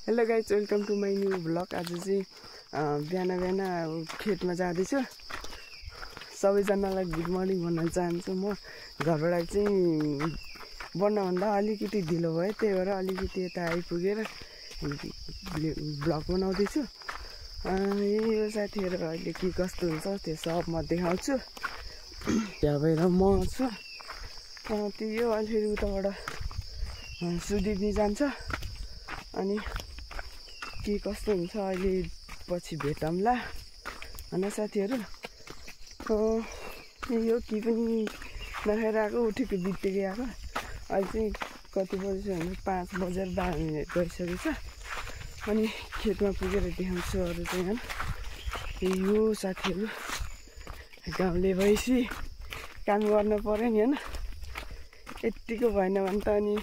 Hello guys, welcome to my new blog. आज चाहिँ बिहान खेतमा जाँदैछु। सबैजनालाई गुड मर्निङ भन्न चाहन्छु। म घरबाट चाहिँ बढ्नभन्दा अलिकति ढिलो भयो, त्यही भएर अलिकति यता आइपुगेर ब्लग बनाउँदैछु। यही हो साथीहरू, अहिले के कस्तो हुन्छ त्यो सब म देखाउँछु। त्यहाँ भएर म छु त्यो अलिअलि उताबाट सुदिप्नी जान्छ, अनि के कस्तो हुन्छ अहिले पछि भेटौँला होइन साथीहरू। यही हो, के पनि नखाएर आएको, उठेको बित्तिकै आएको। अहिले चाहिँ कति बजी भने 5 बजेर 12 मिनट गइसकेको छ। अनि खेतमा पुगेर देखाउँछु अरू चाहिँ होइन। यही हो साथीहरू, गाउँले भएपछि काम गर्नु पऱ्यो नि होइन। यत्तिको भएन भने त अनि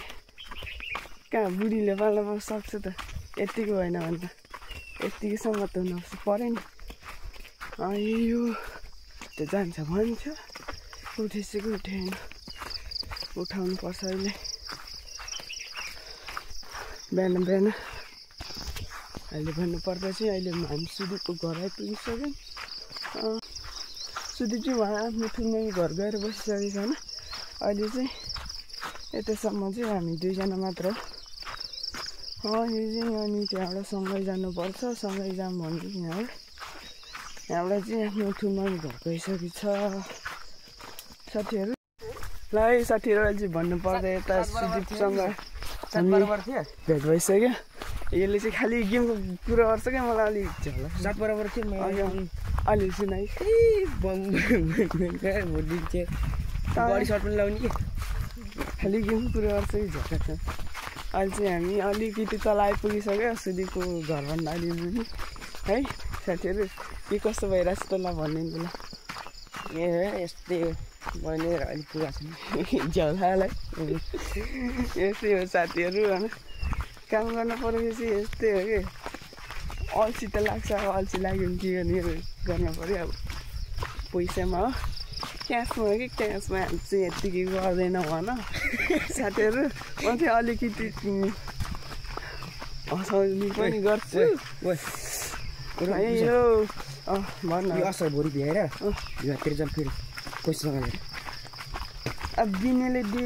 कहाँ बुढीले पाल्न सक्छ त। यत्तिको भएन भने त यत्तिकोसम्म त हुनु पऱ्यो नि। यही हो, त्यो जान्छ भन्छ, उठेपछि उठेन, उठाउनु पर्छ अहिले बिहान। अहिले भन्नुपर्दा चाहिँ अहिले हामी सुदीपको घर आइपुगिसक्यौँ। सुदीप चाहिँ उहाँ आफ्नो ठुलो घर गएर बसिसकेको छ होइन। अहिले चाहिँ यतासम्म चाहिँ हामी दुईजना मात्र हो। यो चाहिँ अनि त्यहाँबाट सँगै जानुपर्छ, सँगै जाऊँ भन्छु। यहाँबाट चाहिँ आफ्नो ठुलो घर गइसकेको छ साथीहरू। ल है साथीहरू, अहिले चाहिँ भन्नुपर्दा यता सुदीपसँग भेट भइसक्यो। यसले चाहिँ खालि गेमको कुरा गर्छ क्या, मलाई अलिक झ्याला सात बराबर थियो। अलि सुनाइ बडी सर्ट पनि लाउने कि खालि गेमको कुरा गर्छ कि झ्याला छ। अहिले चाहिँ हामी अलिकति तल आइपुगिसक्यो, सुदीपको घरभन्दा अलि मुनि है साथीहरू। के कस्तो भइरहेछ तँलाई भनिदिनु ल। यस्तै भनेर अलिक पुरा छ झ्यालालाई। यस्तै हो साथीहरू होइन, काम गर्न परेपछि यस्तै हो कि। अल्छी त लाग्छ, अब अल्छी लाग्यो भने के गर्नु पऱ्यो। अब पैसामा हो, क्यासमा हो कि क्यासमा हामी चाहिँ यत्तिकै गर्दैन भन साथीहरू। म चाहिँ अलिकति हँसाउने पनि गर्छु। यो भन असर भोलि भ्याएर घरतिर जाऊँ फेरि पैसासँग लिएर। अब दिनेले दि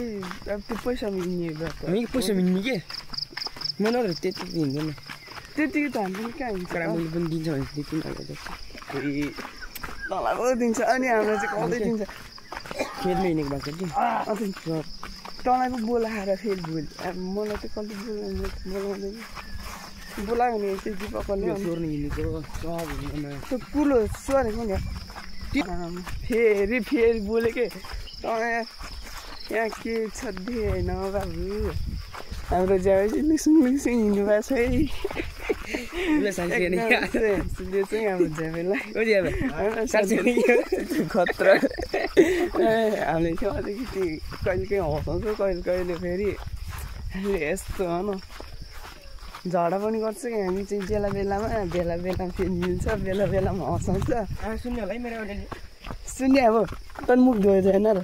अब त्यो पैसा मिल्ने हामी पैसा मिल्ने के मलाई त्यति दिँदैन। त्यतिकै त हामी कहाँ हुन्छ, मैले पनि दिन्छ भने त्यति तँलाई पो दिन्छ अनि हामीलाई चाहिँ कतै दिन्छ। खेतमा हिँडेको भएको कि तँलाई पो बोलाएर फेरि भोलि अब मलाई त कति बोलाउँदैन। बोलायो भने त्यति पकाउने सोर्नु हिँडेको त्यो कुलो सोरेको नि। फेरि बोले के यहाँ के छ दिएन बाबु। हाम्रो ज्याउ चाहिँ लिसुङ हिँड्नु भएको छ है। त्यो चाहिँ हाम्रो ज्याउलाई खतरा। हामीले चाहिँ अलिकति कहिले काहीँ हँसाउँछौँ, कहिले फेरि यस्तो हो न, झगडा पनि गर्छ कि हामी चाहिँ। बेला बेलामा फेरि मिल्छ, बेला बेलामा हँसाउँछ। सुन्ने अब तँ मुख धोए छैन र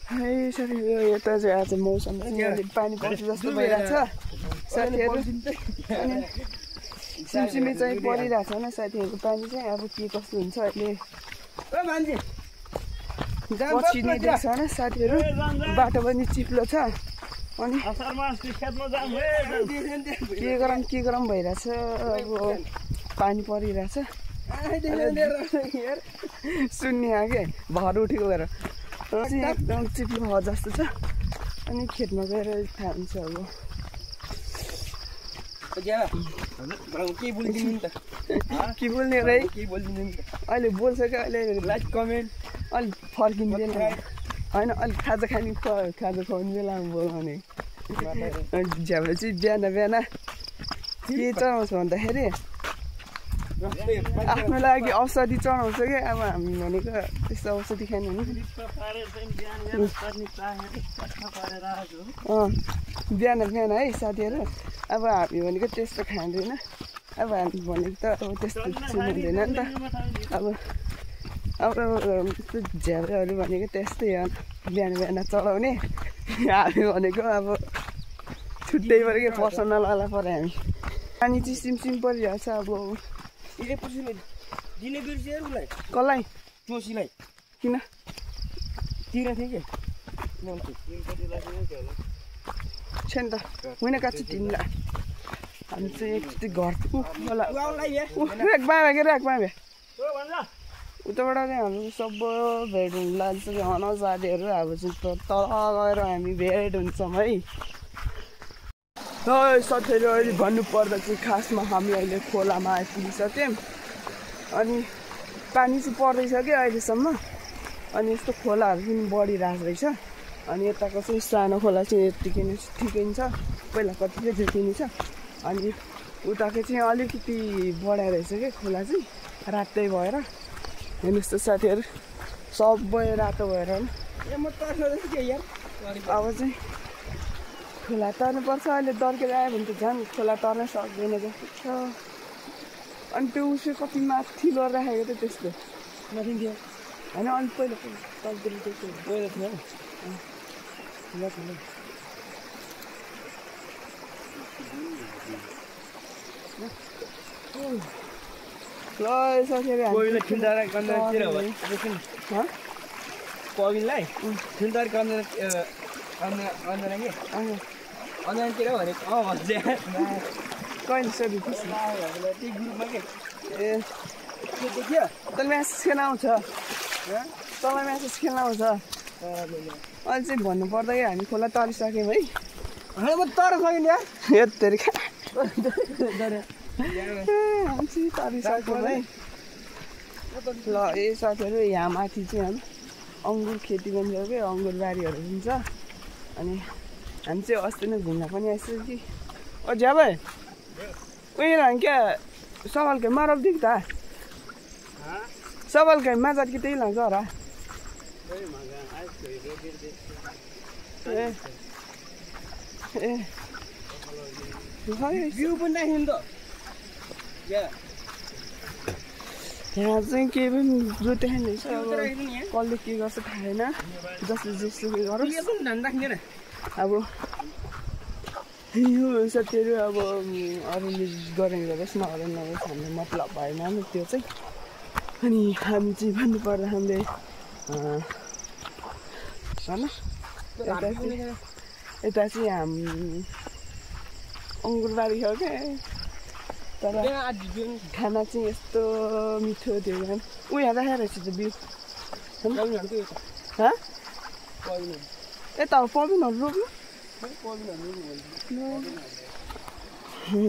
है साथी। यता चाहिँ आज मौसम अलिक पानी पर्छ जस्तो भइरहेछ साथीहरू। अनि सिमसिमी चाहिँ परिरहेछ होइन साथीहरूको। पानी चाहिँ अब के कस्तो हुन्छ अहिले पछि नै देख्छ होइन साथीहरू। बाटो पनि चिप्लो छ, अनि के गरौँ भइरहेछ। अब पानी परिरहेछ। सुन्ने आगे भर उठेको भएर एकदम चिप्लो भयो जस्तो छ। अनि खेतमा गएर थाहा हुन्छ अब के बोल्ने र अहिले बोल्छ क्या। अहिले लाइक कमेन्ट अलिक फर्किँदैन होइन, अलिक खाजा खुवाउने बेलामा बोलाउने। झ्याउले चाहिँ बिहान के चढाउँछ भन्दाखेरि आफ्नो लागि औषधि चढाउँछ क्या। अब हामी भनेको त्यस्तो औषधि खाने हो नि। बिहान है साथीहरू। अब हामी भनेको त्यस्तो खाँदैन, अब हामी भनेको त अब त्यस्तो सुन्दैन नि त। अब झ्याउहरू भनेको त्यस्तै हो, बिहान चढाउने हामी भनेको अब छुट्टै पऱ्यो कि पर्सनल वाला पऱ्यो हामी पानी चाहिँ सिमसिम परिरहेको छ अब इले पछि दिने बिर्सिएर उसलाई कसलाई जोशीलाई किन तिर थिएँ कि छैन त होइन काँच्ची तिमीलाई हामी चाहिँ एकचोटि घर राख बाबा के राख बाबा उताबाट चाहिँ हामी सबै भेट हुन लाग्छ कि हन साथीहरू अब चाहिँ तल गएर हामी भेट हुन्छौँ है साथीहरू अहिले भन्नुपर्दा चाहिँ खासमा हामी अहिले खोलामा आइपुगिसक्यौँ अनि पानी चाहिँ पर्दैछ कि अहिलेसम्म अनि यस्तो खोलाहरू पनि बढिरहेको रहेछ अनि यताको चाहिँ सानो खोला चाहिँ यत्तिकै नै ठिकै छ पहिला कतिकै जति नै छ अनि उताको चाहिँ अलिकति बढाएर रहेछ कि खोला चाहिँ रातै भएर हेर्नुहोस् त साथीहरू सबै रातो भएर म तर्छु के यार अब चाहिँ खोला तर्नुपर्छ अहिले दर्केर आयो भने त झन् खोला तर्नै सक्दैन जस्तो छ अनि त्यो उसो कति माथि लड राखेको थियो त्यस्तो नथिङ थियो होइन अनि पहिला तर्केर त्यस्तो पहिला थियो ठुलो ठुलो ल साथीहरू कोहीले फिल्टर गन्धतिर हो कविनलाई फिल्टर गन्धतिर के अन्धतिर भनेको भन्छ कहिले सोधि त्यही ग्रुपमा के ए त्यो देखियो तँलाई म्यासेज खेल्न आउँछ तँलाई म्यासेज खेल्न आउँछ अहिले चाहिँ भन्नुपर्दा कि हामी खोला तरिसक्यौँ है होइन म तर सकिनँ यार यत्तरी हामी चाहिँ तरिसक्यौँ है ल ए साथीहरू यहाँ माथि चाहिँ हामी अङ्गुर खेती पनि छ कि अङ्गुर बारीहरू पनि छ अनि हामी चाहिँ अस्ति नै घुम्न पनि आइसक्यो कि ओ ज्याबै उयो क्या सबलकै मारब दिक त सबलकै माजा कि त्यही लाग्छ होला ए ए बिउ पनि राख्यो नि त यहाँ चाहिँ केही पनि जोतेन रहेछ अब कसले के गर्छ थाहा छैन जसले जेसुकै गरोस् अब यो साथीहरू अब अरूले गरेर गरोस् नगरेर नगरोस् हामीले मतलब भएन नि त्यो चाहिँ अनि हामी चाहिँ भन्नुपर्दा हामीले यता चाहिँ हामी अङ्गुरबारी हो क्या तर खाना चाहिँ यस्तो मिठो थियो झन् ऊ यहाँ राखेको रहेछ त बिउ यता हो पविनहरू रोप्नु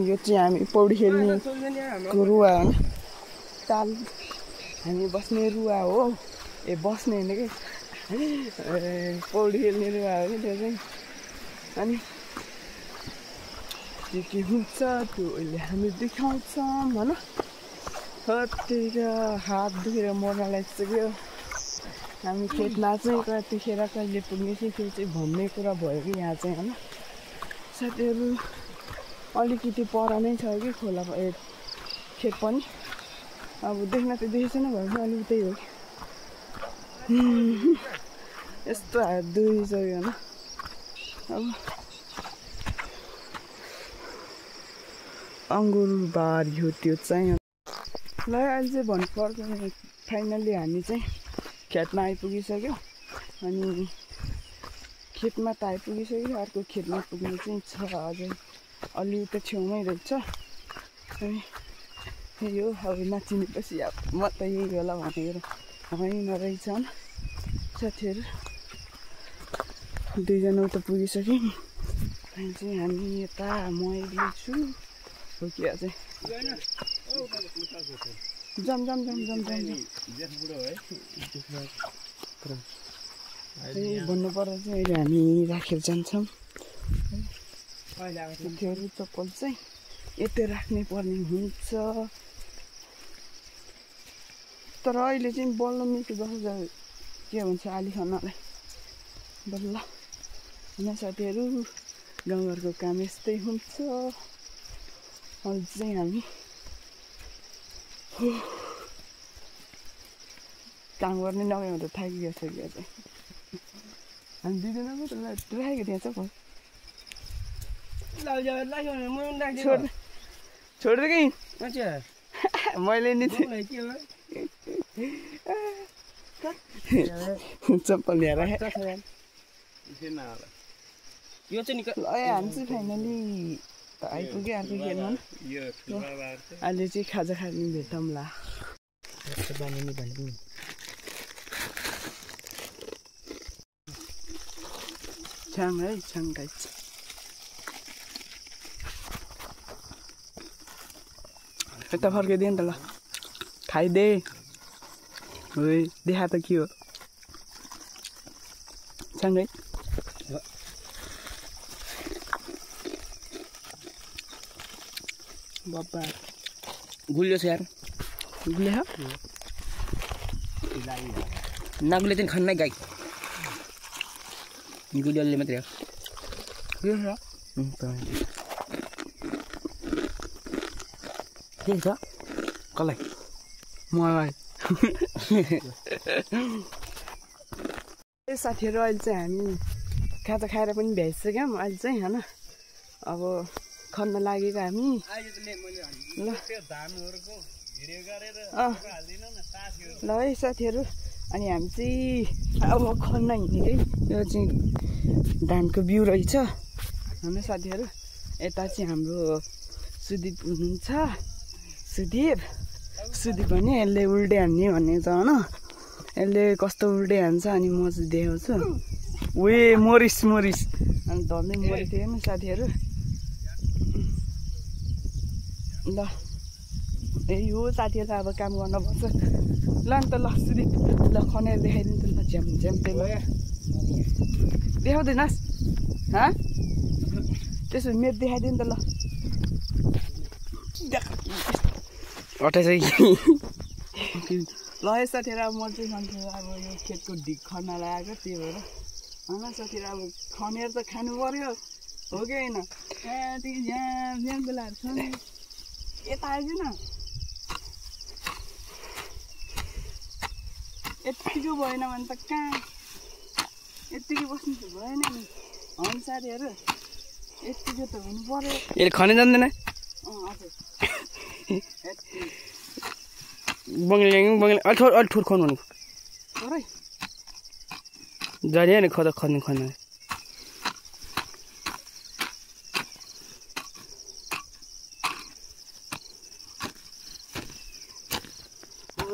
यो चाहिँ हामी पौडी खेल्नेको रुवा हो ताल हामी बस्ने रुवा हो ए बस्ने होइन कि पौडी खेल्ने रुवा हो कि त्यो चाहिँ अनि के हुन्छ त्यो अहिले हामी देखाउँछौँ भन त्यही हात दुखेर मर्न लागिसक्यो हामी खेतमा चाहिँ कतिखेर कहिले पुग्ने थियो त्यो चाहिँ भन्ने कुरा भयो कि यहाँ चाहिँ होइन साथीहरू अलिकति पर नै छ कि खोला खेत पनि अब देख्न त देखेको छैन भने चाहिँ अलिक त्यही हो कि यस्तो हात दुखिसक्यो होइन अब अङ्गुर बारी हो त्यो चाहिँ ल अहिले चाहिँ भन्नुपर्दा फाइनल्ली हामी चाहिँ खेतमा आइपुगिसक्यो अनि खेतमा त आइपुगिसक्यो अर्को खेतमा पुग्ने चाहिँ छ अझै अलि त छेउमै रहेछ अनि यो अब नचिनेपछि अब म त यही होला भनेर होइन रहेछन् साथीहरू दुईजना उता पुगिसक्यौँ अनि चाहिँ हामी यता म एक्लै छु हो कि अझै जम भन्नुपर्दा चाहिँ अहिले हामी राखेर जान्छौँ त्यो चप्पल चाहिँ यतै राख्नै पर्ने हुन्छ तर अहिले चाहिँ बल्ल मिठो बस्छ के भन्छ आली खानालाई बल्ल होइन साथीहरू गाउँघरको काम यस्तै हुन्छ अहिले चाहिँ हामी काम गर्ने नगयो भने त थाकिएको छ कि अझै हामी दिँदैन पो त राखेको त्यहाँ छ फोन छोड्दै कि मैले नि चप्पल ल्याएर यो चाहिँ हामी चाहिँ फाइनली आइपुग्यो अर्को खेलमा अहिले चाहिँ खाजा खाने भेटौँला छ्याङ है छ्याङ गाइस यता फर्काइदियो नि त ल खाइदे ओइ देखा त के हो छ्याङ है बाबा गुलियो छ यार गुलियो नागले चाहिँ खान्न गाई गुलियोले मात्रै हो के छ के छ कसलाई मलाई साथीहरू अहिले चाहिँ हामी खाजा खाएर पनि भ्याइसक्यौँ अहिले चाहिँ होइन अब खन्न लागेको हामी ल ल है साथीहरू अनि हामी चाहिँ अब खन्न हिँडेकै यो चाहिँ धानको बिउ रहेछ होइन साथीहरू यता चाहिँ हाम्रो सुदीप हुनुहुन्छ सुदीप भने यसले उल्टे हान्ने भन्ने छ होइन यसले कस्तो उल्टे हान्छ अनि म चाहिँ देखाउँछु वे मोरिस अनि धन्दै मरेको थियो नि साथीहरू ल यही हो साथीहरू अब काम गर्नुपर्छ ल नि त ल सुदीप ल खनेर देखाइदिनु त ल झ्याम तेल देखाउँदैनस् त्यसो मेरो देखाइदिनु त ल अठाइस ल है साथीहरू अब म चाहिँ मान्छे अब यो खेतको ढिक खन्न लगाएको त्यही भएर होइन साथीहरू अब खनेर त खानु पर्यो हो कि होइन त्यहाँदेखि झ्याम बेलाहरू छ नि यता आइदिएन यत्तिको भएन भने त कहाँ यत्तिकै बस्नु त भएन नि होइन साथीहरू यत्तिको त हुनु पर्यो यसले खने जान्दैन हजुर बङ्गले अलि ठुर खनु भनेको है जाने नि खन्नु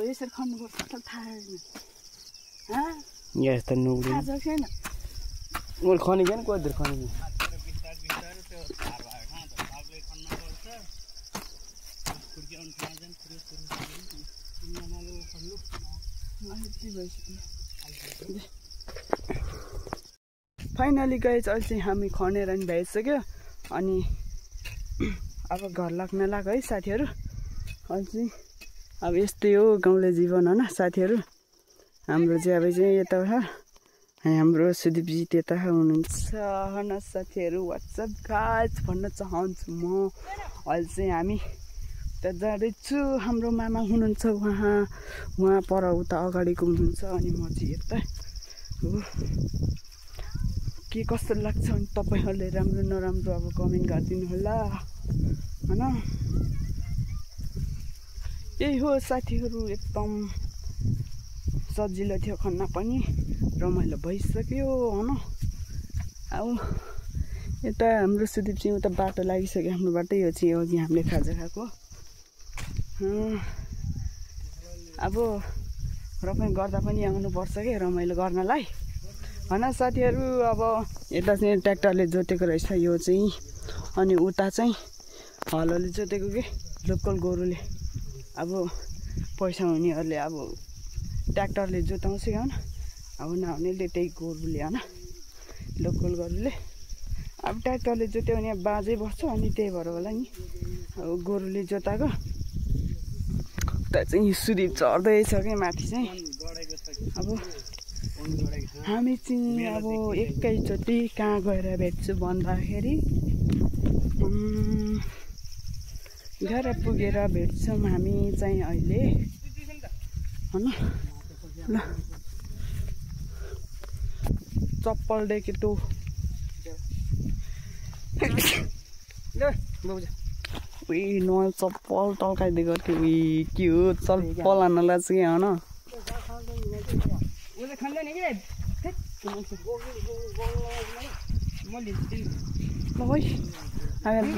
यसरी खन्नुपर्छ थाहा यस्तो नुग्नु थाहा छ छैन मैले खनेको नि कति खनेको फाइनली गएछ अहिले चाहिँ हामी खनेर नि भ्याइसक्यो अनि अब घर लाग्न लाग्यो है साथीहरू अहिले चाहिँ अब यस्तै हो गाउँले जीवन होइन साथीहरू हाम्रो चाहिँ अब चाहिँ यता छ अनि हाम्रो सुदीपजी त्यता हुनुहुन्छ होइन साथीहरू वाट्सएप गाइज भन्न चाहन्छु म अहिले चाहिँ हामी त्यहाँ जाँदैछु हाम्रो मामा हुनुहुन्छ उहाँ पर उता अगाडिको हुनुहुन्छ अनि म चाहिँ यता हो के कस्तो लाग्छ भने तपाईँहरूले राम्रो नराम्रो अब कमेन्ट गरिदिनु होला होइन यही हो साथीहरू एकदम सजिलो थियो खन्न पनि रमाइलो भइसक्यो होइन अब यता हाम्रो सुदीप चाहिँ उता बाटो लागिसक्यो हाम्रो बाटो यो चाहिँ अघि हामीले खाजा खाएको अब र पनि गर्दा पनि आउनुपर्छ कि रमाइलो गर्नलाई होइन साथीहरू अब यता चाहिँ ट्र्याक्टरले जोतेको रहेछ यो चाहिँ अनि उता चाहिँ हलोले जोतेको के लोकल गोरुले अब पैसा हुनेहरूले अब ट्र्याक्टरले जोताउँछ होइन अब नहुनेले त्यही गोरुले होइन लोकल गोरुले अब ट्र्याक्टरले जोत्यो भने बाँझै बस्छ अनि त्यही भएर होला नि अब गोरुले जोताएको उता चाहिँ सुदीप चढ्दैछ कि माथि चाहिँ अब हामी चाहिँ अब एकैचोटि कहाँ गएर भेट्छु भन्दाखेरि घर पुगेर भेट्छौँ हामी चाहिँ अहिले होइन ल चप्पल देखे तो उही नयाँ चप्पल टल्काइदिएको थियो उही के हो चप्पल हान्नलाई चाहिँ होइन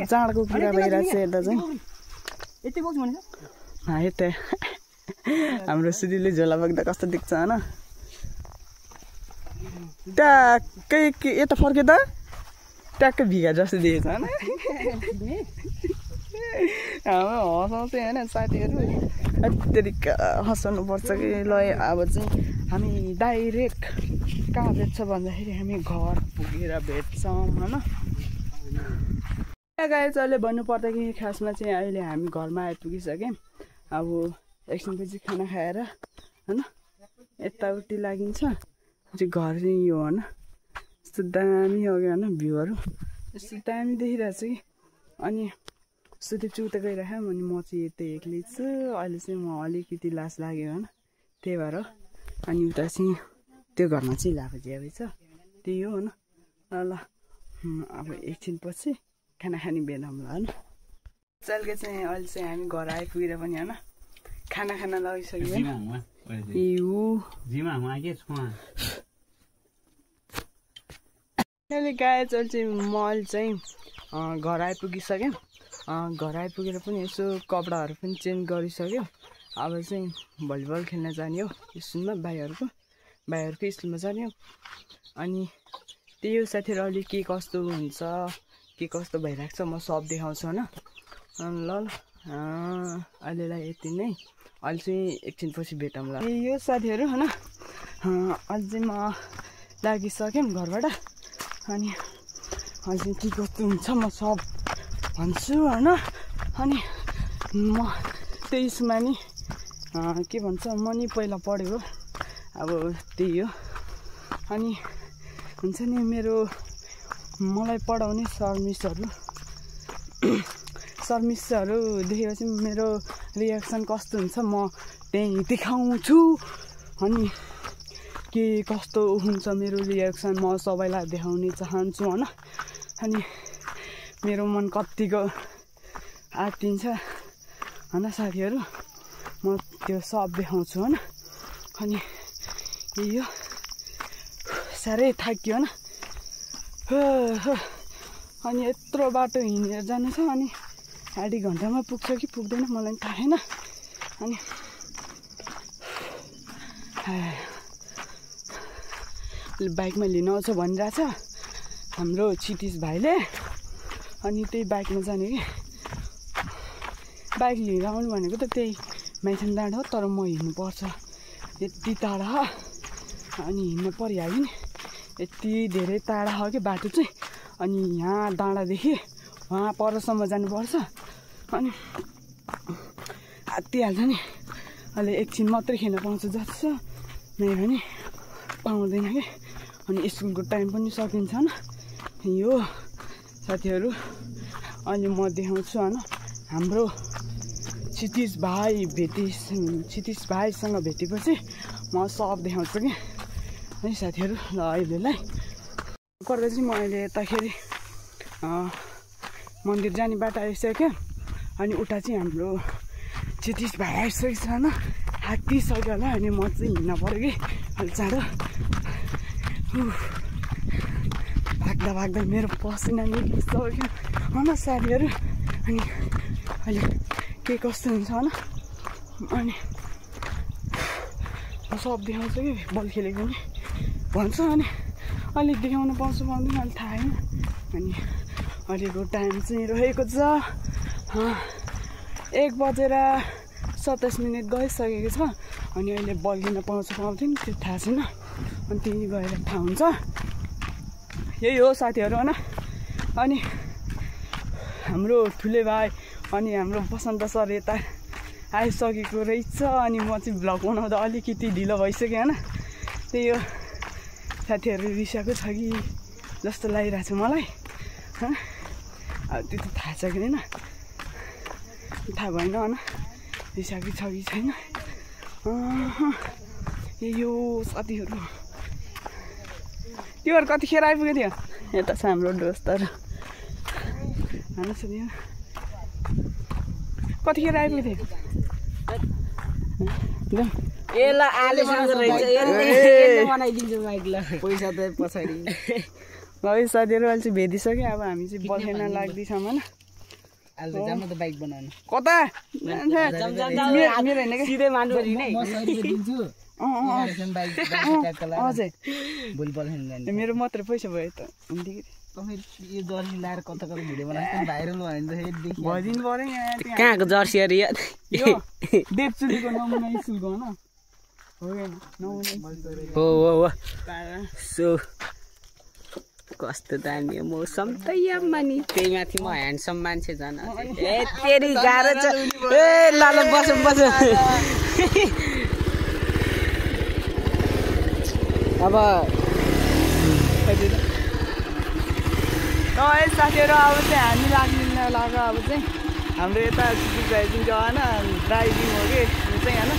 जाँडको कुरा भइरहेको छ यता चाहिँ यता हाम्रो सुरीले झोला बोक्दा कस्तो देख्छ होइन ट्याक्कै यता फर्के त ट्याक्कै भिगा जस्तो देखेछ होइन हाम्रो हँसाउँछ होइन साथीहरू अत्यधिक हँसाउनु पर्छ कि ल अब चाहिँ हामी डाइरेक्ट कहाँ भेट्छ भन्दाखेरि हामी घर पुगेर भेट्छौँ होइन गाइस अहिले भन्नुपर्दाखेरि खासमा चाहिँ अहिले हामी घरमा आइपुगिसक्यौँ अब एकछिनपछि खाना खाएर होइन यताउति लागिन्छ चाहिँ घर चाहिँ यो होइन यस्तो दामी हो कि होइन भ्यूहरू यस्तो दामी देखिरहेको छ कि अनि सुदेव चाहिँ उता गइरहेँ अनि म चाहिँ यता एक्लै छु अहिले चाहिँ म अलिकति लास लाग्यो होइन त्यही भएर अनि उता चाहिँ त्यो घरमा चाहिँ लाएको ज्याबै छ त्यही हो होइन ल अब एकछिनपछि खाना खाने बेला होइन चल्के चाहिँ अहिले चाहिँ हामी घर आइपुगेर पनि होइन खाना खाना लगाइसक्यो अहिले गाए चाहिँ मैले चाहिँ घर आइपुगिसक्यो घर आइपुगेर पनि यसो कपडाहरू पनि चेन्ज गरिसक्यो अब चाहिँ भलिबल खेल्न जाने हो स्कुलमा भाइहरूको स्कुलमा जाने हो अनि त्यही हो साथीहरू अहिले के कस्तो हुन्छ के कस्तो भइरहेको छ म सब देखाउँछु होइन ल अहिलेलाई यति नै अहिले चाहिँ एकछिनपछि भेटौँला यो साथीहरू होइन अहिले चाहिँ म लागिसकेँ घरबाट अनि अहिले चाहिँ के कस्तो हुन्छ म सब भन्छु होइन अनि म त्यसमा नि के भन्छ म नि पहिला पढेको अब त्यही हो अनि हुन्छ नि मेरो मलाई पढाउने सर मिसहरू देखेपछि मेरो रियाक्सन कस्तो हुन्छ म त्यही देखाउँछु अनि के कस्तो हुन्छ मेरो रियाक्सन म सबैलाई देखाउने चाहन्छु होइन अनि मेरो मन कत्तिको आत्तिन्छ होइन साथीहरू म त्यो सब देखाउँछु होइन अनि यही हो साह्रै थाक्यो होइन अनि यत्रो बाटो हिँडेर जानु छ अनि आधी घन्टामा पुग्छ कि पुग्दैन मलाई थाहा छैन अनि बाइकमा लिन आउँछ भनिरहेछ हाम्रो क्षितिज भाइले अनि त्यही बाइकमा जाने कि बाइक लिएर आउनु भनेको त त्यही माइथान डाँडा हो तर म हिँड्नुपर्छ यति टाढा हो अनि हिँड्नु परिहाल्यो नि यति धेरै टाढा हो कि बाटो चाहिँ अनि यहाँ डाँडादेखि वहाँ परसम्म जानुपर्छ अनि आत्तिहाल्छ नि अहिले एकछिन मात्रै खेल्न पाउँछ जस्तो छ नै भने पाउँदैन कि अनि स्कुलको टाइम पनि सकिन्छ होइन यो साथीहरू अनि म देखाउँछु होइन हाम्रो क्षितिज भाइसँग भेटेपछि म सब देखाउँछु कि है साथीहरू ल अहिलेलाई गर्दा चाहिँ म अहिले यताखेरि मन्दिर जाने बाटो आइसक्यो अनि उता चाहिँ हाम्रो क्षितिज भाइ आइसकेको छ होइन हात्तिसक्यो होला अनि म चाहिँ हिँड्न पऱ्यो कि अहिले चाँडो भाग्दा मेरो पसिना निस्किसक्यो होइन साथीहरू अनि अहिले के कस्तो हुन्छ होइन अनि सब देखाउँछ कि बल खेलेको नि भन्छ अनि अलिक देखाउनु पाउँछ पाउँदैन अहिले थाहा छैन अनि अहिलेको टाइम चाहिँ रहेको छ 1:27 गइसकेको छ अनि अहिले बल खेल्न पाउँछ पाउँदैन त्यो थाहा छैन अनि त्यही गएर थाहा हुन्छ यही हो साथीहरू होइन अनि हाम्रो ठुले भाइ अनि हाम्रो बसन्त सर यता आइसकेको रहेछ अनि म चाहिँ भ्लग बनाउँदा अलिकति ढिलो भइसक्यो होइन त्यही हो साथीहरू रिसाएको छ कि जस्तो लागिरहेको छ मलाई अब त्यो त थाहा छ कि होइन थाहा भएन होइन रिसाएको छ कि छैन यही हो साथीहरू त्योहरू कतिखेर आइपुग्यो थियो यता छ हाम्रो दोस्तहरू हाल्नुहोस् नि कतिखेर आइपुग्यो थियो ए ल आलेसँग रहेछ यसले बनाइदिन्छु माइक ल पैसा त पछाडि है साथीहरू अहिले चाहिँ भेटिसक्यो अब हामी चाहिँ बल्खेन लाग्दैछौँ होइन आज जाम त बाइक बनाउनु कता मेरो होइन क्या सिधै मान्डोरी नै म 100 रुपैयाँ दिन्छु हजुर भोलि बल्खेन जाने मेरो मात्रै पैसा भयो त हुन्थ्यो कि तपाईँ यो जर्सी लाएर कता कता भिडियो बनाएको भाइरल भयो भने त फेरि देखि भइदिनु पऱ्यो यहाँ कहाँको जर्सी अरे यो देवचुलीको नमुना स्कुलको होइन हो सो कस्तो दामी मौसम त यम्मा नि त्यही माथि म ह्यान्डसम मान्छे झन् ए तेरी गाह्रो छ ए ल बसौँ अब साथीहरू अब चाहिँ हामी लाग्यो अब चाहिँ हाम्रो यता ड्राइभिङ होइन ड्राइभिङ हो कि चाहिँ होइन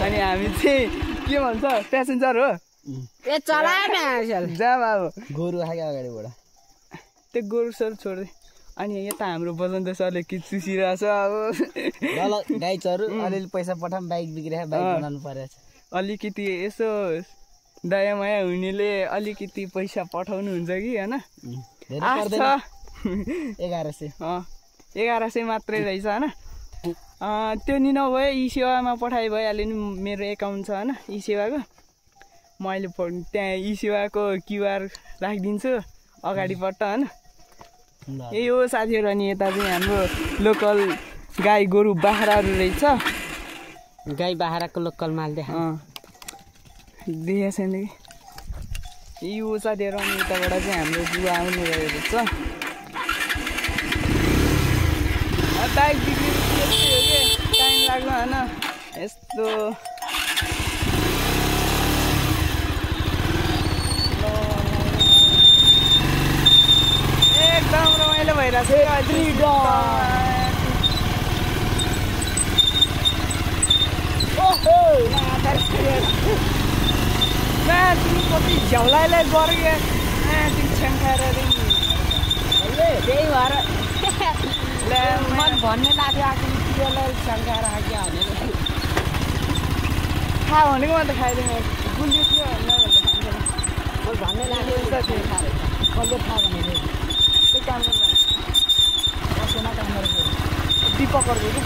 अनि हामी चाहिँ के भन्छ प्यासेन्जर हो ए चलाएन जाम अब गोरु आयो अगाडिबाट त्यो गोरु सर छोड्दै अनि यता हाम्रो बसन्त सरले के चुसिरहेछ अब ल गाई चरु अलिअलि पैसा पठाऊँ बाइक बिग्रिरहेको बाइक बनाउनु परेछ अलिकति यसो दया माया हुनेले अलिकति पैसा पठाउनु हुन्छ कि होइन 1100 मात्रै रहेछ होइन त्यो नि नभए ई सेवामा पठाइ भइहाल्यो नि मेरो एकाउन्ट छ होइन ई सेवाको म अहिले त्यहाँ ई सेवाको क्युआर राखिदिन्छु अगाडिपट्ट होइन यही हो साथीहरू अनि यता चाहिँ हाम्रो लोकल गाई गोरु बाख्राहरू रहेछ गाई बाख्राको लोकल माल देखेको छैन कि यो साथीहरू अनि यताबाट चाहिँ हाम्रो बुवा आउनु रहेछ बाइक बिग्रिनु यस्तै हो कि टाइम लाग्यो होइन यस्तो एकदम रमाइलो भइरहेछ कति झ्याउलाइलाई गऱ्यो छ्याङ खाएर त्यही भएर मन भन्ने लाग्यो आखिरलाई छ्याङ खाएर आयो भनेर खा भनेको म त खाइदिएँ गुलियो थियो म भन्ने लाग्यो कसले थाहा भनेको त्यो काम गर्नु कसैमा काम गरेको दिपकहरूको कि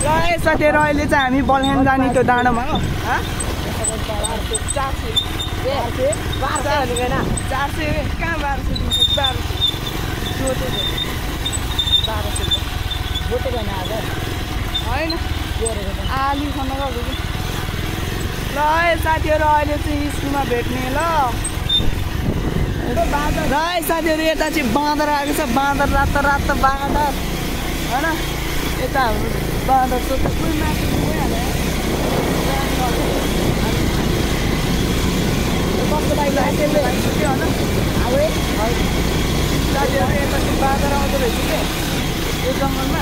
ल साथीहरू अहिले चाहिँ हामी बल्खेन जाने त्यो डाँडोमा हो 400 कहाँ 1200 जोतेको होइन आलु खान गएको कि ल साथीहरू अहिले चाहिँ स्कुलमा भेट्ने ल साथीहरू यता चाहिँ बाँदर आएको छ बाँदर रातो बाँदर होइन यता हाम्रो बाँदर छ कोही माथि गइहाल्यो कस्तो लाग्यो होइन साथीहरू यता चाहिँ बाँदर आउँदो रहेछ कि यो जङ्गलमा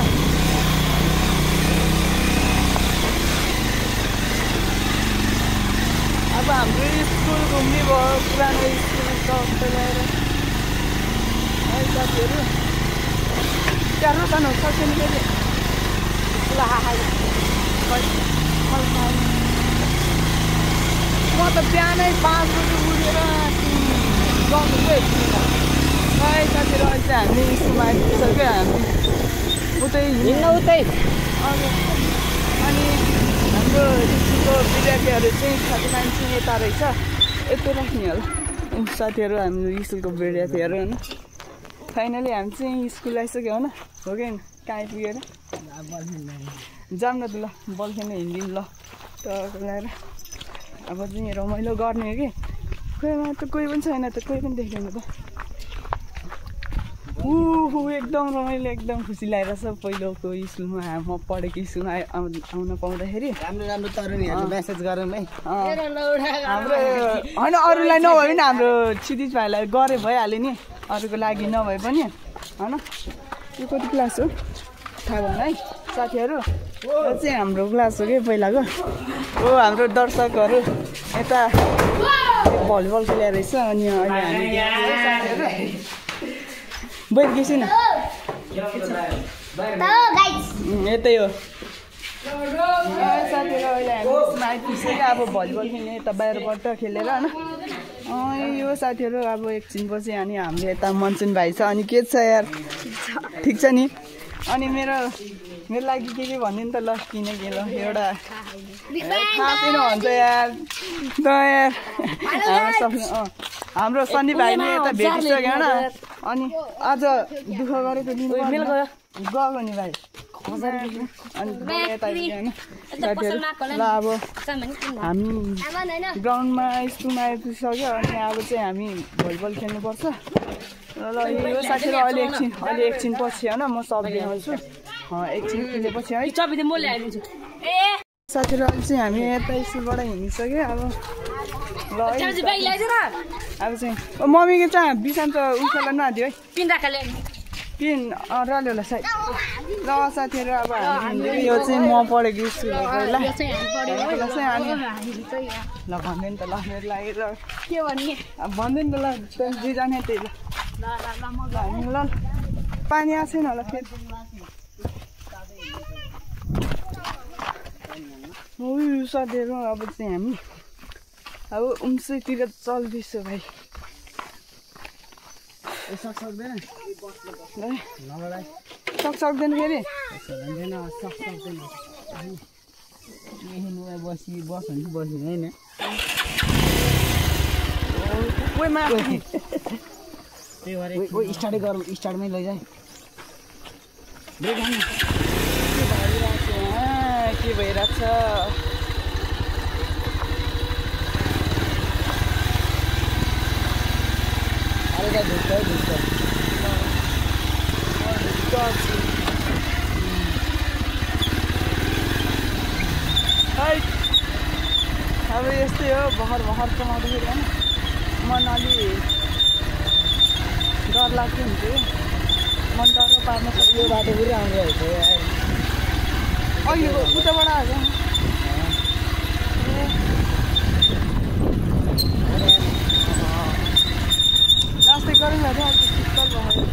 अब हाम्रो स्कुल घुम्ने भयो पुरानो स्कुल ल्याएर है साथीहरू त्यहाँ खानु सक्छ नि फेरि म त बिहानै 5 बजी उठेर गाउँको हेर्छु है साथीहरू अहिले चाहिँ हामी स्कुलमा आइपुगिसक्यो हामी उतै अनि हाम्रो स्कुलको विद्यार्थीहरू चाहिँ साथीभाइ चाहिँ यता रहेछ यतै राख्ने होला साथीहरू हाम्रो स्कुलको विद्यार्थीहरू होइन फाइनली हामी चाहिँ स्कुल आइसक्यो होइन हो कि होइन कहाँ आइपुगेर जाऊँ न त ल बल्खेन हिँडिदिउँ ल तपाईँको ल्याएर अब चाहिँ रमाइलो गर्ने हो कि खोइमा त कोही पनि छैन त कोही पनि देख्दैन त एकदम रमाइलो एकदम खुसी लागिरहेछ पहिलोको स्कुलमा म पढेको स्कुलमा आउन पाउँदाखेरि राम्रो तरुणीहरू मेसेज गरौँ है हाम्रो होइन अरूलाई नभए पनि हाम्रो क्षितिज भाइलाई गरे भइहाल्यो नि अरूको लागि नभए पनि होइन यो कति क्लास हो थाहा भएन है साथीहरू यो चाहिँ हाम्रो क्लास हो कि पहिलाको हो हाम्रो दर्शकहरू यता भलिबल खेलेर रहेछ अनि अहिले हामी साथीहरू बैठ गेछु न यतै हो साथीहरू अहिले हामी आइपुगिसक्यो अब भलिबल खेल्ने यता बाहिरबाट खेलेर होइन यो साथीहरू अब एकछिनपछि अनि हामीले यता मनसुन भाइ छ अनि के छ यार ठिक छ नि अनि मेरो लागि के भनिदिनु त ल किन के ल एउटा थाहा छैन भन्छ यार त यार हाम्रो सन्नी भाइले यता भेटिसक्यो होइन अनि आज दुःख गरेको दिन गएको नि भाइ अनि यता होइन साथीहरू ल अब हामी ग्राउन्डमा स्कुलमा आइपुगिसक्यो अनि अब चाहिँ हामी भलिबल खेल्नुपर्छ ल यो साथीहरू अहिले एकछिन पछि होइन म सब देखाउँछु एकछिन खेलेपछि है साथीहरू अहिले चाहिँ हामी यता स्कुलबाट हिँडिसक्यो अब ल अब चाहिँ मम्मीको चाहिँ बिसान्छ उखेल्न नदियो है पिन रल्यो होला सायद ल साथीहरू अब हामी यो चाहिँ म पढेको स्कुल हो पहिला अनि ल भन्दैन त ल मेरो लागि ल के भन्ने भन्दैन त ल दुईजना त्यही ल पानी आएको छैन होला फेरि साथीहरू अब चाहिँ हामी अब उम्सैतिर चल्दैछ भाइ सक्दैन फेरि स्टार्टै गरौँ स्टार्टमै लैजाउँ के भइरहेको छ अब यस्तै हो भर्खर चलाउँदाखेरि होइन मन अलि डर लाग्थ्यो हुन्थ्यो मन डर पार्न सक्यो बाटो पुरै आउँदो रहेछ अहिले उताबाट आएको जस्तै गरौँ न शीतल भयो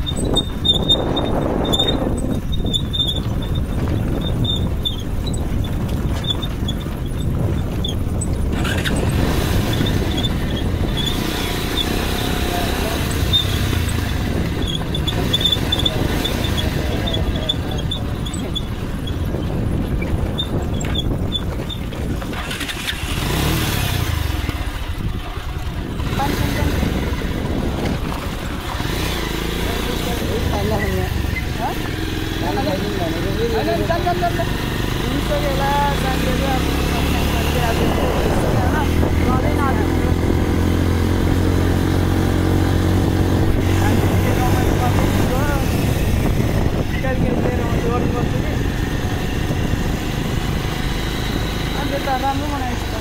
राम्रो बनाएको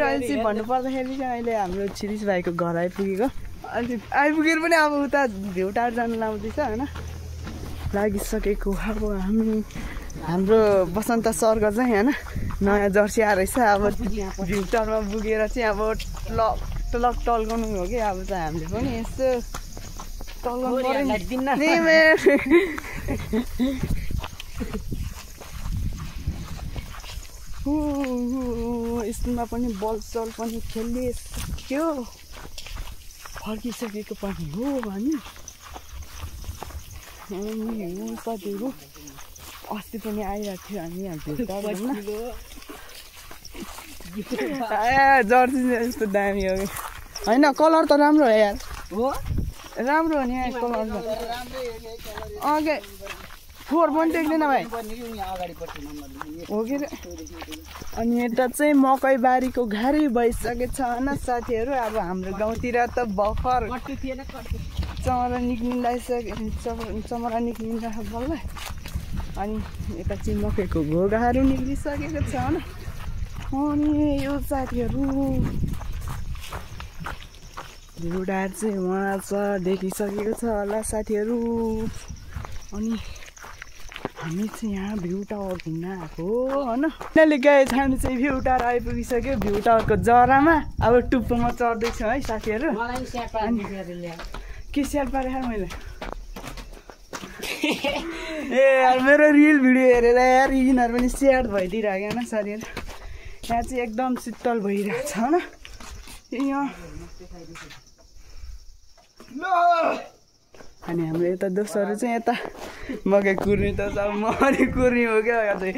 अहिले चाहिँ भन्नुपर्दाखेरि चाहिँ अहिले हाम्रो छिरिस भाइको घर आइपुगेको अहिले आइपुगेर पनि अब उता भ्युटार जानु लाउँदैछ होइन लागिसकेको अब हाम्रो बसन्त सर्ग चाहिँ होइन नयाँ जर्सी आएर रहेछ अब भ्युटारमा पुगेर चाहिँ अब टलक टल्काउनु हो कि अब चाहिँ हामीले पनि यसो टल्काउनु स्कुलमा पनि बल सल पनि खेलिसक्यो फर्किसकेको पनि हो हामी साथीहरू अस्ति पनि आइरहेको थियो हामी जर्सी यस्तो दामी हो कि होइन कलर त राम्रो हो यार हो राम्रो हो नि यहाँ कलर त अघि 4 पनि देख्दैन भाइ हो कि अनि यता चाहिँ मकै बारीको घारी भइसकेको छ होइन साथीहरू अब हाम्रो गाउँतिर त भर्खर चमरा निक्लिँदा बल्ल अनि यता चाहिँ मकैको घोगाहरू निक्लिसकेको छ होइन अनि यो साथीहरू भ्यू डार चाहिँ वहाँ छ, देखिसकेको छ होला साथीहरू। अनि हामी चाहिँ यहाँ भ्यू टावर घुम्न आएको हो होइन। अहिले गाइस हामी चाहिँ भ्यू टावर आइपुगिसक्यो। भ्यू टावरको जरामा अब टुप्पोमा चढ्दैछौँ है साथीहरू। के स्याड पारेँ यार मैले ए यार मेरो रिल भिडियो हेरेर यार यिनीहरू पनि स्याड भइदिइरहेको होइन साथीहरू। यहाँ चाहिँ एकदम शीतल भइरहेको छ होइन। यहाँ अनि हाम्रो यता दोस्तहरू चाहिँ यता मकै कुर्ने त अब मकै कुर्ने हो क्या चाहिँ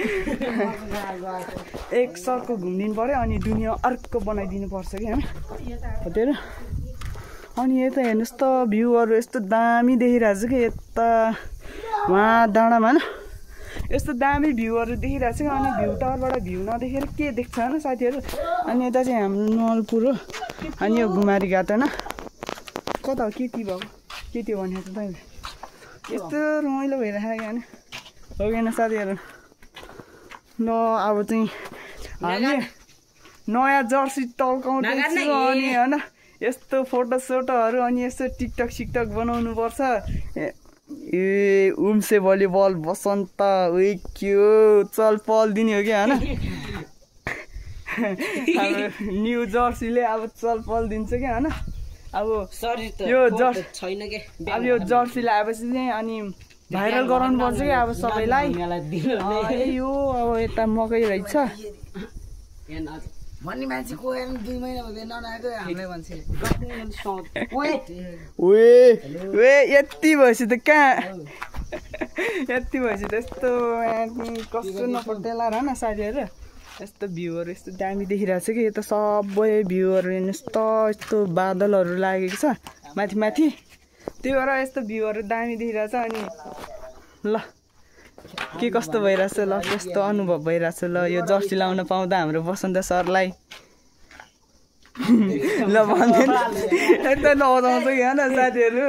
एक सर्को घुमिदिनु पऱ्यो अनि दुनियाँ अर्को बनाइदिनु पर्छ कि होइन हो त्यो। अनि यता हेर्नुहोस् त भ्यूहरू यस्तो दामी देखिरहेको छ कि यता वहाँ डाँडामा होइन यस्तो दामी भ्यूहरू देखिरहेको छ। अनि भ्यू टावरबाट भ्यू नदेखेर के देख्छ होइन साथीहरू। अनि यता चाहिँ हाम्रो नलपुर हो। अनि यो गुमारी घाट होइन कता हो के भएको के त्यो भनेको त तैँले यस्तो रमाइलो भइरहेको होइन हो कि साथीहरू। ल अब चाहिँ हामी नयाँ जर्सी टल्काउँदैछु अनि होइन यस्तो फोटोसोटोहरू अनि यस्तो टिकटक सिकटक बनाउनु पर्छ। ए उम्से भलिबल बसन्त उयो के हो चल पल दिने हो कि होइन न्यू जर्सीले अब चल पल दिन्छ कि होइन। अब यो छैन के अब यो जर्सी लगाएपछि चाहिँ अनि भाइरल गराउनु पर्छ कि अब सबैलाई। यो अब यता मकै रहेछ भन्ने मान्छे को 2 महिना भयो नआएको हामीलाई मान्छे यति भएपछि त कहाँ यति भएपछि त यस्तो कस्तो नपर्देला र न साथीहरू। यस्तो भ्यूहरू यस्तो दामी देखिरहेको छ कि यता सबै भ्यूहरू हेर्नुहोस् त यस्तो बादलहरू लागेको छ माथि माथि त्यही भएर यस्तो भ्यूहरू दामी देखिरहेको छ। अनि ल के कस्तो भइरहेछ ल कस्तो अनुभव भइरहेछ ल यो जर्सी लाउन पाउँदा हाम्रो बसन्त सरलाई ल भन्दैन यता लजाउँछु कि होइन साथीहरू।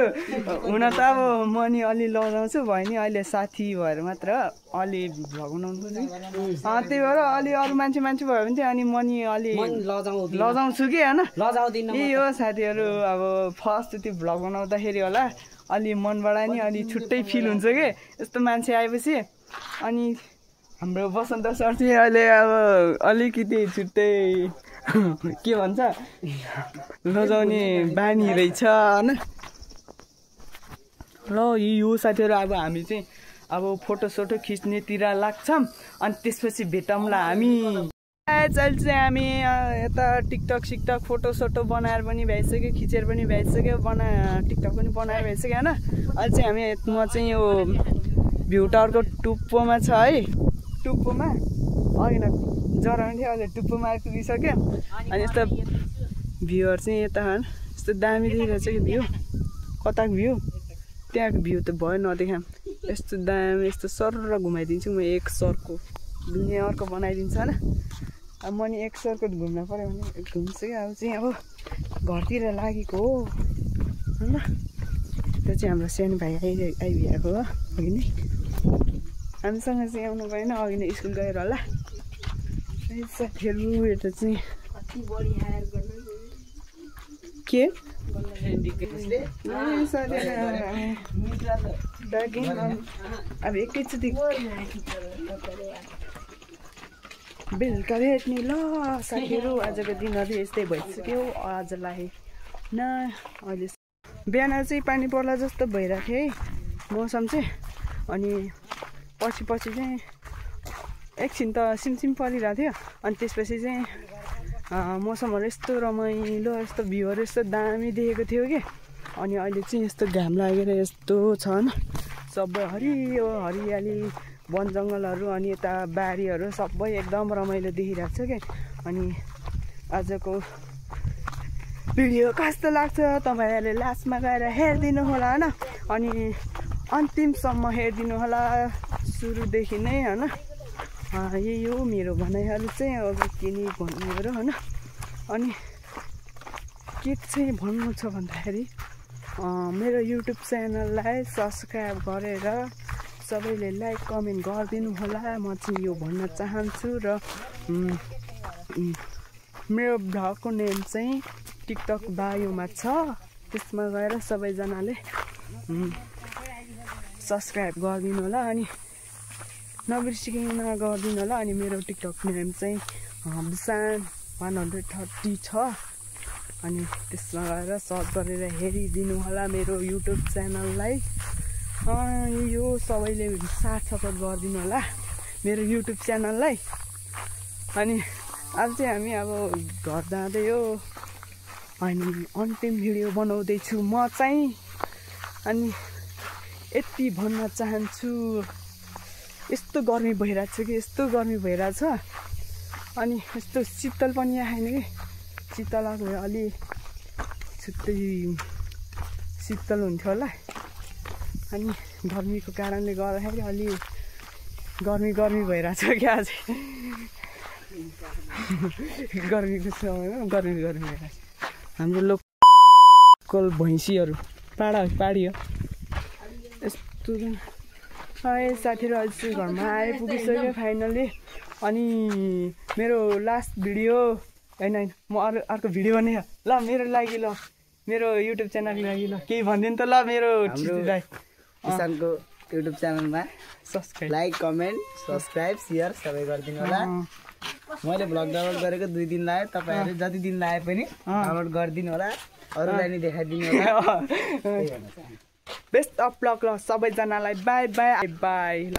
हुन त अब म नि अलि लजाउँछु भयो नि अहिले साथी भएर मात्र अलि भ्लग बनाउनु पर्छ त्यही भएर अलि अरू मान्छे भयो भने चाहिँ अनि म नि अलि लजाउँछु कि होइन। यही हो साथीहरू अब फर्स्ट त्यो भ्लग बनाउँदाखेरि होला अलि मनबाट नि अलि छुट्टै फिल हुन्छ कि यस्तो मान्छे आएपछि। अनि हाम्रो बसन्त सर चाहिँ अहिले अब अलिकति छुट्टै के भन्छ लजाउने बानी रहेछ होइन। ल यो साथीहरू अब हामी चाहिँ अब फोटोसोटो खिच्नेतिर लाग्छौँ अनि त्यसपछि भेटौँला हामी। अहिले चाहिँ हामी यता टिकटक सिकटक फोटोसोटो बनाएर पनि भइसक्यो खिचेर पनि भइसक्यो टिकटक पनि बनाएर भइसक्यो होइन। अहिले चाहिँ हामी म चाहिँ यो भ्यू टावरको टुप्पोमा छ है टुप्पोमा होइन जरा थियो अहिले टुप्पोमा आइपुगिसक्यो। अनि यस्तो भ्यूहरू चाहिँ यता यस्तो दामी देखिरहेछ कि भ्यू कताको भ्यू त्यहाँको भ्यू त भयो नदेखाम यस्तो दामी यस्तो सरर घुमाइदिन्छु म एक सरको दुनियाँ अर्को बनाइदिन्छ होइन। अब म नि एक सरको घुम्न पऱ्यो भने घुम्छु क्या अब चाहिँ अब घरतिर लागेको हो होइन। त्यो चाहिँ हाम्रो सानो भाइ आइभएको हो अघि नै हामीसँग चाहिँ आउनु भएन अघि नै स्कुल गएर होला साथीहरू। यता चाहिँ के अब एकैचोटि बेलुका भेट्ने ल साथीहरू। आजको दिनहरू यस्तै भइसक्यो आजलाई न अहिले बिहान चाहिँ पानी पर्ला जस्तो भइरहेको थियो है मौसम चाहिँ। अनि पछि चाहिँ एकछिन त सिमसिम परिरहेको थियो अनि त्यसपछि चाहिँ मौसमहरू यस्तो रमाइलो यस्तो भ्यूहरू यस्तो दामी देखेको थियो कि। अनि अहिले चाहिँ यस्तो घाम लागेर यस्तो छ होइन सबै हरियो हरियाली वन जङ्गलहरू अनि यता बारीहरू सबै एकदम रमाइलो देखिरहेको छ कि। अनि आजको भिडियो कस्तो लाग्छ तपाईँहरूले लास्टमा गएर हेरिदिनु होला होइन। अनि अन्तिमसम्म हेरिदिनु होला सुरुदेखि नै होइन। यही हो मेरो भनाइहरू चाहिँ अब के नि भन्नुहरू होइन। अनि के चाहिँ भन्नु छ भन्दाखेरि मेरो युट्युब च्यानललाई सब्सक्राइब गरेर सबैले लाइक कमेन्ट गरिदिनु होला म चाहिँ यो भन्न चाहन्छु। र मेरो भ्लगको नेम चाहिँ टिकटक बायोमा छ त्यसमा गएर सबैजनाले सब्सक्राइब गरिदिनु होला अनि नबिर्सिकन गरिदिनु होला। अनि मेरो टिकटक नेम चाहिँ बिसान 130 छ। अनि त्यसमा गएर सर्च गरेर हेरिदिनु होला मेरो युट्युब च्यानललाई। यो सबैले साथ सपोर्ट गरिदिनु होला मेरो युट्युब च्यानललाई। अनि अब चाहिँ हामी अब घर जाँदै हो अनि अन्तिम भिडियो बनाउँदैछु म चाहिँ। अनि यति भन्न चाहन्छु, यस्तो गर्मी भइरहेको छ कि यस्तो गर्मी भइरहेछ। अनि यस्तो शीतल पनि आएन कि, शीतल आएको भए अलि छुट्टै शीतल हुन्थ्यो होला। अनि गर्मीको कारणले गर्दाखेरि अलि गर्मी भइरहेछ क्या आज गर्मीको समयमा गर्मी भइरहेछ। हाम्रो लोकल भैँसीहरू पाडी हो यस्तो। साथीहरू अहिले घरमा आइपुगिसक्यो फाइनली। अनि मेरो लास्ट भिडियो होइन म अर्को भिडियो भने ल मेरो लागि ल मेरो युट्युब च्यानलको लागि ल केही भनिदिनु त ल मेरो किसानको युट्युब च्यानलमा subscribe like comment subscribe share सबै गरिदिनु होला। मैले भ्लग डाउनलोड गरेको 2 दिन लाग्यो, तपाईँहरू जति दिन लाए पनि डाउनलोड गरिदिनु होला, अरूलाई नि देखाइदिनु होला। बेस्ट अफ लक ल सबैजनालाई। बाई बाई बाई ल।